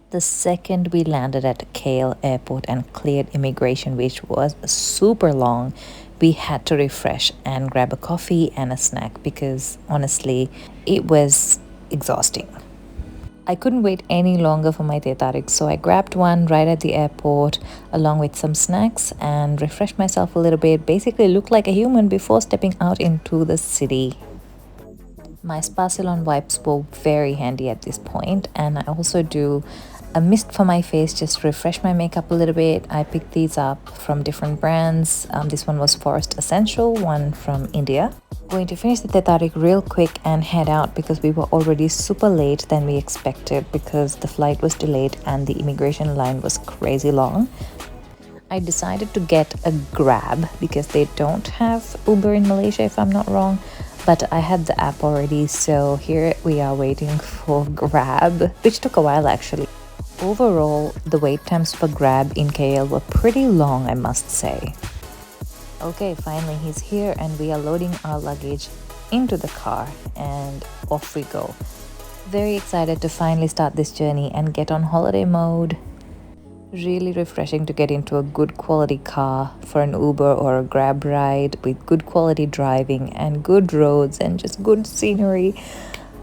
The second we landed at KL airport and cleared immigration, which was super long, we had to refresh and grab a coffee and a snack because honestly, it was exhausting. I couldn't wait any longer for my teh tarik, so I grabbed one right at the airport along with some snacks and refreshed myself a little bit. Basically, looked like a human before stepping out into the city. My spa salon wipes were very handy at this point, and I also do a mist for my face just to refresh my makeup a little bit. I picked these up from different brands. This one was Forest Essential, one from India. Going to finish the tetarik real quick and head out because we were already super late than we expected because the flight was delayed and the immigration line was crazy long. I decided to get a Grab because they don't have Uber in Malaysia if I'm not wrong, but I had the app already, so here we are waiting for Grab, which took a while actually. Overall, the wait times for Grab in KL were pretty long, I must say. Okay, finally he's here and we are loading our luggage into the car and off we go. Very excited to finally start this journey and get on holiday mode. Really refreshing to get into a good quality car for an Uber or a Grab ride with good quality driving and good roads and just good scenery.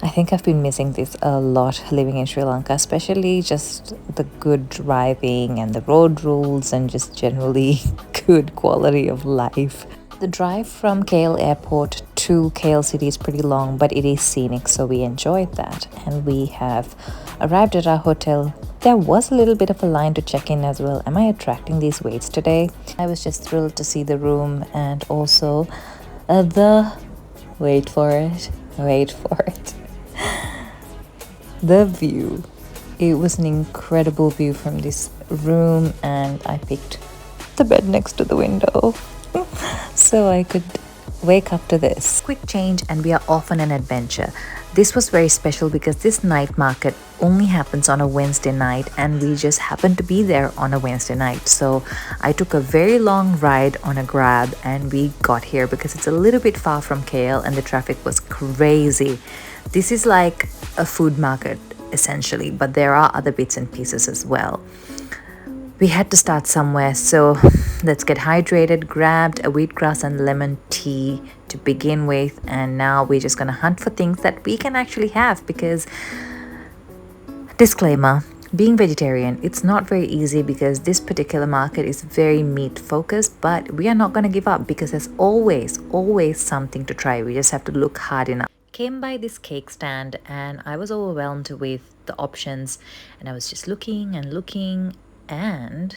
I think I've been missing this a lot living in Sri Lanka, especially just the good driving and the road rules and just generally good quality of life. The drive from KL airport to KL city is pretty long, but it is scenic, so we enjoyed that. And we have arrived at our hotel. There was a little bit of a line to check in as well. Am I attracting these waits today? I was just thrilled to see the room and also wait for it, the view. It was an incredible view from this room, and I picked the bed next to the window so I could wake up to this. Quick change and we are off on an adventure. This was very special because this night market only happens on a Wednesday night and we just happened to be there on a Wednesday night. So I took a very long ride on a Grab and we got here because it's a little bit far from KL and the traffic was crazy. This is like a food market essentially, but there are other bits and pieces as well. We had to start somewhere, so let's get hydrated. Grabbed a wheatgrass and lemon tea to begin with, and now we're just gonna hunt for things that we can actually have because, disclaimer, being vegetarian, it's not very easy because this particular market is very meat focused, but we are not gonna give up because there's always something to try. We just have to look hard enough. Came by this cake stand and I was overwhelmed with the options, and I was just looking and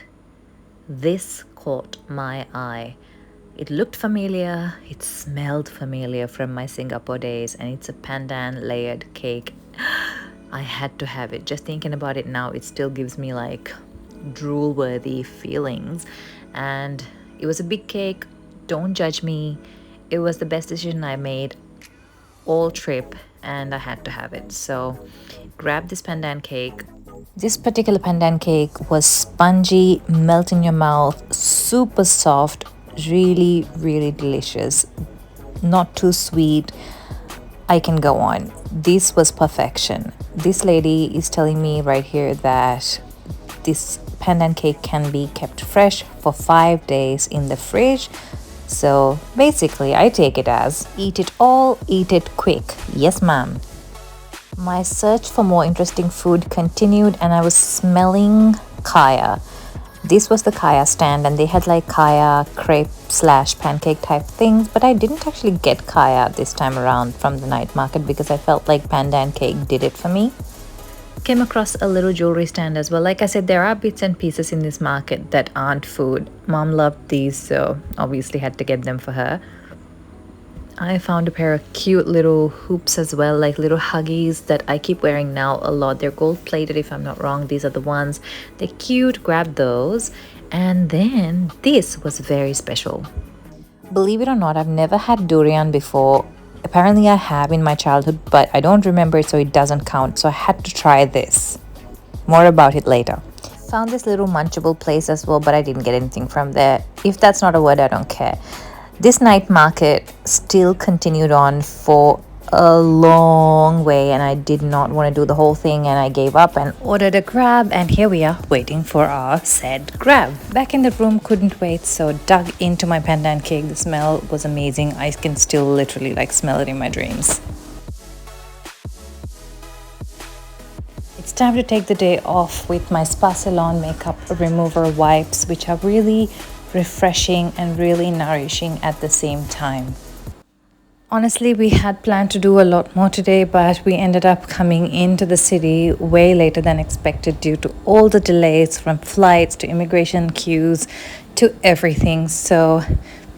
this caught my eye. It looked familiar, it smelled familiar from my Singapore days, and it's a pandan layered cake. I had to have it. Just thinking about it now, it still gives me like drool worthy feelings. And it was a big cake. Don't judge me. It was the best decision I made all trip and I had to have it. So grab this pandan cake. This particular pandan cake was spongy, melt in your mouth, super soft, really delicious, not too sweet. I can go on. This was perfection. This lady is telling me right here that this pandan cake can be kept fresh for 5 days in the fridge. So basically I take it as eat it all, eat it quick. Yes ma'am. My search for more interesting food continued and I was smelling kaya. This was the kaya stand and they had like kaya crepe / pancake type things, but I didn't actually get kaya this time around from the night market because I felt like pandan cake did it for me. Came across a little jewelry stand as well. Like I said, there are bits and pieces in this market that aren't food. Mom loved these, so obviously had to get them for her. I found a pair of cute little hoops as well, like little huggies that I keep wearing now a lot. They're gold plated if I'm not wrong. These are the ones. They're cute. Grab those. And then this was very special. Believe it or not, I've never had durian before. Apparently I have in my childhood, but I don't remember it, so it doesn't count. So I had to try this. More about it later. Found this little munchable place as well, but I didn't get anything from there. If that's not a word, I don't care. This night market still continued on for a long way and I did not want to do the whole thing, and I gave up and ordered a grab, and here we are waiting for our said grab. Back in the room, couldn't wait, so dug into my pandan cake. The smell was amazing. I can still literally like smell it in my dreams. It's time to take the day off with my Spa Salon makeup remover wipes, which are really refreshing and really nourishing at the same time. Honestly, we had planned to do a lot more today, but we ended up coming into the city way later than expected due to all the delays, from flights to immigration queues to everything. So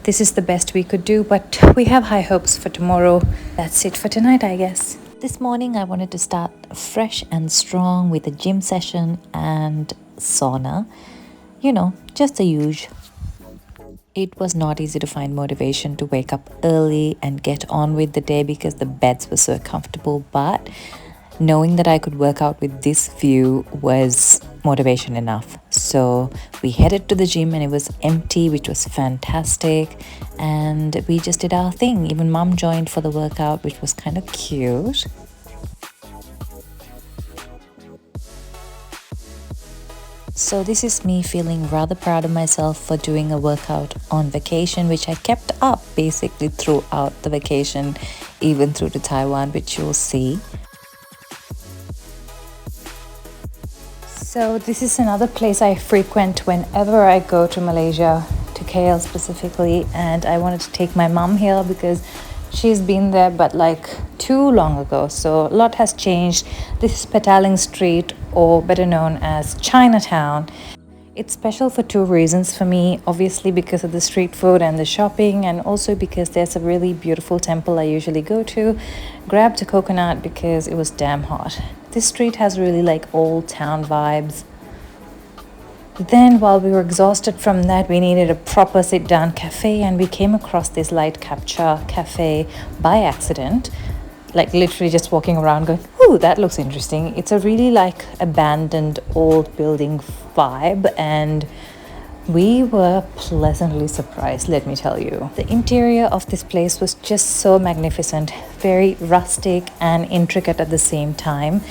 this is the best we could do, but we have high hopes for tomorrow. That's it for tonight, I guess. This morning I wanted to start fresh and strong with a gym session and sauna. You know, just the usual. It was not easy to find motivation to wake up early and get on with the day because the beds were so comfortable, but knowing that I could work out with this view was motivation enough. So we headed to the gym and it was empty, which was fantastic, and we just did our thing. Even mom joined for the workout, which was kind of cute. So this is me feeling rather proud of myself for doing a workout on vacation, which I kept up basically throughout the vacation, even through to Taiwan, which you'll see. So this is another place I frequent whenever I go to Malaysia, to KL specifically, and I wanted to take my mum here because she's been there but like too long ago, so a lot has changed. This is Petaling Street, or better known as Chinatown. It's special for two reasons for me, obviously because of the street food and the shopping, and also because there's a really beautiful temple I usually go to. Grabbed a coconut because it was damn hot. This street has really like old town vibes. Then while we were exhausted from that, we needed a proper sit-down cafe, and we came across this light capture cafe by accident. Like literally just walking around going, ooh, that looks interesting. It's a really like abandoned old building vibe, and we were pleasantly surprised, let me tell you. The interior of this place was just so magnificent, very rustic and intricate at the same time.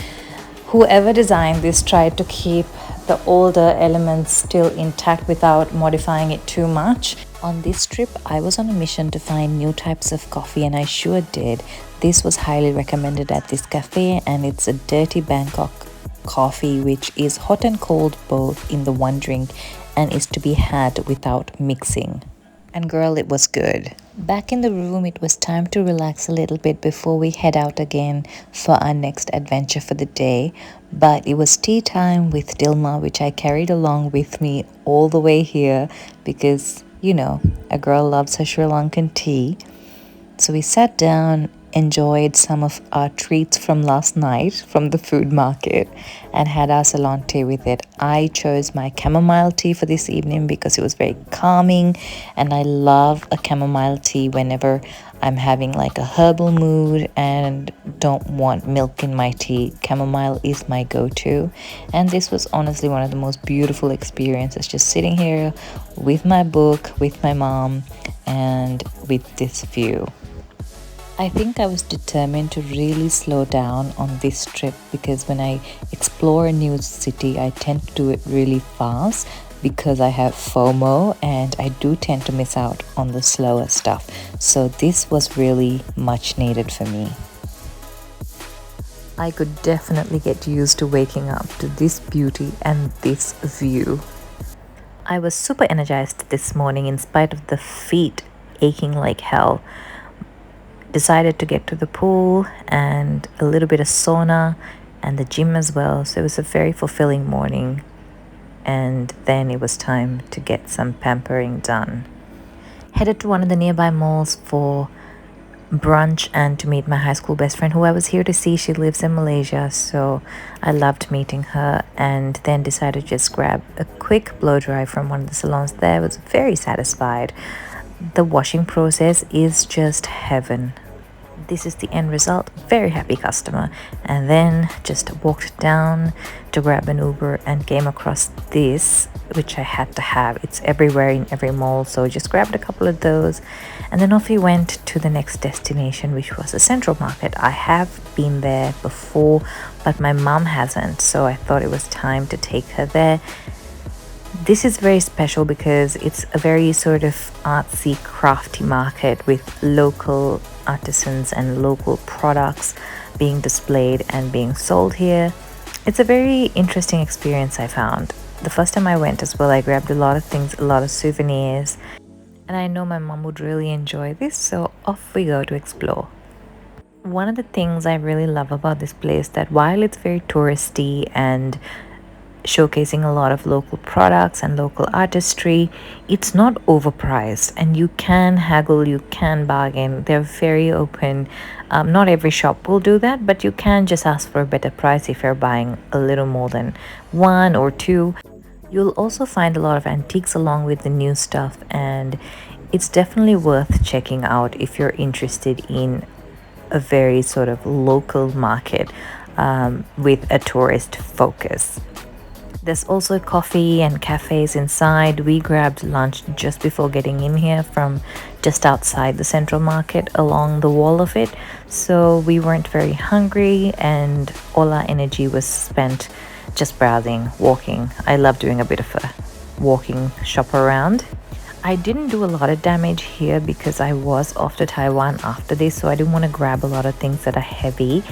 Whoever designed this tried to keep the older elements still intact without modifying it too much. On this trip, I was on a mission to find new types of coffee, and I sure did. This was highly recommended at this cafe, and it's a dirty Bangkok coffee, which is hot and cold both in the one drink and is to be had without mixing. And girl, it was good. Back in the room, it was time to relax a little bit before we head out again for our next adventure for the day. But it was tea time with Dilma, which I carried along with me all the way here because, you know, a girl loves her Sri Lankan tea. So we sat down, enjoyed some of our treats from last night from the food market, and had our Ceylon tea with it. I chose my chamomile tea for this evening because it was very calming, and I love a chamomile tea whenever I'm having like a herbal mood and don't want milk in my tea. Chamomile is my go-to, and this was honestly one of the most beautiful experiences, just sitting here with my book, with my mom, and with this view. I think I was determined to really slow down on this trip because when I explore a new city, I tend to do it really fast because I have FOMO and I do tend to miss out on the slower stuff. So this was really much needed for me. I could definitely get used to waking up to this beauty and this view. I was super energized this morning in spite of the feet aching like hell. Decided to get to the pool and a little bit of sauna and the gym as well. So it was a very fulfilling morning. And then it was time to get some pampering done. Headed to one of the nearby malls for brunch and to meet my high school best friend who I was here to see. She lives in Malaysia, so I loved meeting her, and then decided to just grab a quick blow dry from one of the salons there. I was very satisfied. The washing process is just heaven. This is the end result. Very happy customer. And then just walked down to grab an Uber and came across this, which I had to have. It's everywhere in every mall, so just grabbed a couple of those. And then off we went to the next destination, which was the Central Market. I have been there before, but my mum hasn't, so I thought it was time to take her there. This is very special because it's a very sort of artsy, crafty market with local artisans and local products being displayed and being sold here. It's a very interesting experience, I found. The first time I went as well, I grabbed a lot of things, a lot of souvenirs, and I know my mom would really enjoy this, so off we go to explore. One of the things I really love about this place that while it's very touristy and showcasing a lot of local products and local artistry, it's not overpriced and you can haggle, you can bargain. They're very open. Not every shop will do that, but you can just ask for a better price if you're buying a little more than one or two. You'll also find a lot of antiques along with the new stuff, and it's definitely worth checking out if you're interested in a very sort of local market with a tourist focus. There's also coffee and cafes inside. We grabbed lunch just before getting in here from just outside the Central Market along the wall of it. So we weren't very hungry and all our energy was spent just browsing, walking. I love doing a bit of a walking shop around. I didn't do a lot of damage here because I was off to Taiwan after this, so I didn't want to grab a lot of things that are heavy.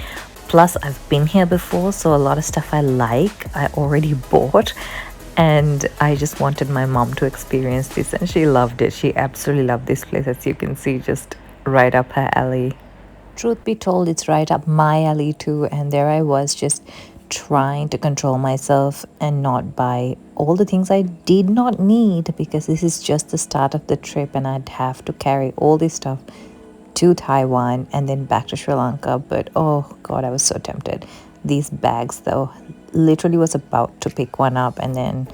Plus, I've been here before, so a lot of stuff I already bought, and I just wanted my mom to experience this, and she loved it. She absolutely loved this place, as you can see, just right up her alley. Truth be told, it's right up my alley too, and there I was just trying to control myself and not buy all the things I did not need, because this is just the start of the trip and I'd have to carry all this stuff to Taiwan and then back to Sri Lanka. But oh god, I was so tempted. These bags though, literally was about to pick one up, and then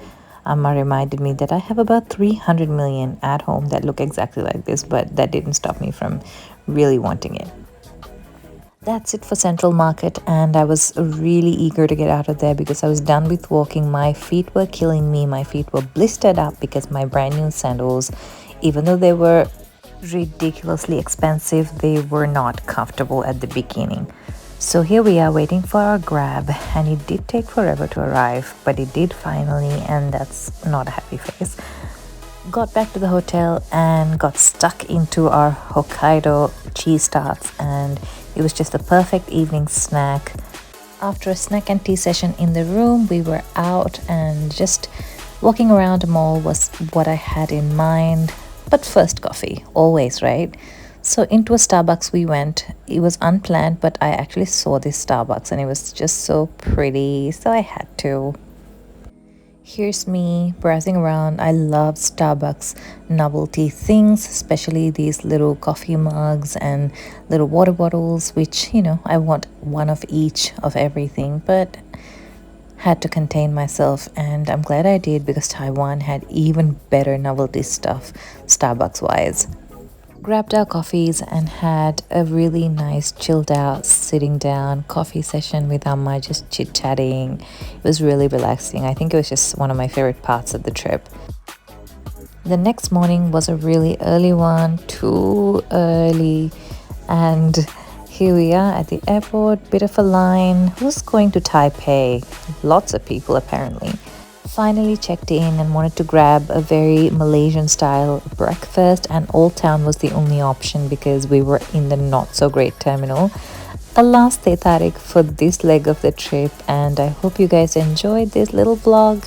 Amma reminded me that I have about 300 million at home that look exactly like this, but that didn't stop me from really wanting it. That's it for Central Market, and I was really eager to get out of there because I was done with walking. My feet were killing me. My feet were blistered up because my brand new sandals, even though they were ridiculously expensive, they were not comfortable at the beginning. So here we are waiting for our grab, and it did take forever to arrive, but it did finally, and that's not a happy face. Got back to the hotel and got stuck into our Hokkaido cheese tarts, and it was just the perfect evening snack. After a snack and tea session in the room, we were out, and just walking around the mall was what I had in mind. But first coffee, always, right? So into a Starbucks we went. It was unplanned, but I actually saw this Starbucks and it was just so pretty, so I had to. Here's me browsing around. I love Starbucks novelty things, especially these little coffee mugs and little water bottles, which, I want one of each of everything, but had to contain myself, and I'm glad I did because Taiwan had even better novelty stuff, Starbucks wise. Grabbed our coffees and had a really nice chilled out sitting down coffee session with Amma, just chit chatting. It was really relaxing. I think it was just one of my favorite parts of the trip. The next morning was a really early one, too early, and here we are at the airport, bit of a line. Who's going to Taipei? Lots of people apparently. Finally checked in and wanted to grab a very Malaysian style breakfast, and Old Town was the only option because we were in the not so great terminal. A last tarik for this leg of the trip, and I hope you guys enjoyed this little vlog.